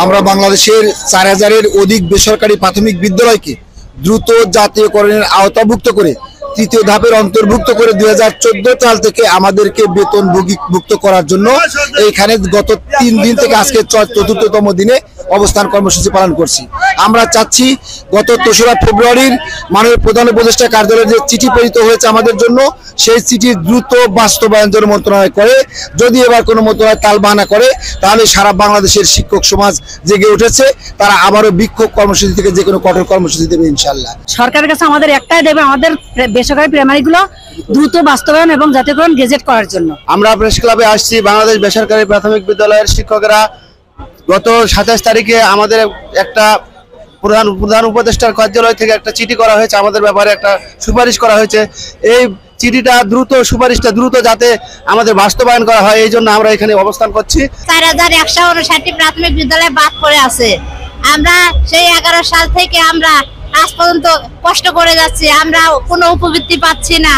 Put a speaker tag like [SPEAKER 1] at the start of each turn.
[SPEAKER 1] আমরা বাংলাদেশের 4000-এর অধিক বেসরকারি প্রাথমিক বিদ্যালয়কে দ্রুত জাতীয়করণের আওতাভুক্ত করে তৃতীয় ধাপের অন্তর্ভুক্ত করে 2014 সাল থেকে আমাদেরকে বেতন ভুক্ত করার জন্য এইখানে গত 3 দিন থেকে আজকে 4র্থতম দিনে অবস্থান কর্মসূচি পালন করছি। আমরা চাচ্ছি গত 3রা ফেব্রুয়ারির মাননীয় প্রধান উপদেষ্টা কার্যালয়ে যে চিঠি প্রেরিত হয়েছে আমাদের জন্য, সেই চিঠি দ্রুত বাস্তবায়ন যেন মন্ত্রণালয় করে। যদি এবার কোনো মন্ত্রণালয় তালবাহানা করে তাহলে সারা বাংলাদেশের শিক্ষক সমাজ জেগে উঠেছে, তারা আবারও বিক্ষোভ কর্মসূচি থেকে যে কোনো কঠোর কর্মসূচি দেবে ইনশাআল্লাহ।
[SPEAKER 2] সরকারের কাছে আমাদের একটাই দেবে, আমাদের বেসরকারি প্রাইমারিগুলো দ্রুত বাস্তবায়ন এবং জাতীয়করণ গেজেট করার জন্য।
[SPEAKER 3] আমরা প্রেস ক্লাবে আসছি। বাংলাদেশ বেসরকারি প্রাথমিক বিদ্যালয়ের শিক্ষকেরা গত 27 তারিখে আমাদের একটা প্রধান উপদেষ্টার কার্যালয় থেকে একটা চিঠি করা হয়েছে, আমাদের ব্যাপারে একটা সুপারিশ করা হয়েছে। এই চিঠিটা সুপারিশটা দ্রুত যাতে আমাদের বাস্তবায়ন করা হয়, এই জন্য আমরা এখানে অবস্থান করছি।
[SPEAKER 4] 4159টি প্রাথমিক বিদ্যালয় বাদ পড়ে আছে। আমরা সেই 11 সাল থেকে আমরা আজ পর্যন্ত কষ্ট করে যাচ্ছি, আমরা কোনো উপবৃত্তি পাচ্ছি না।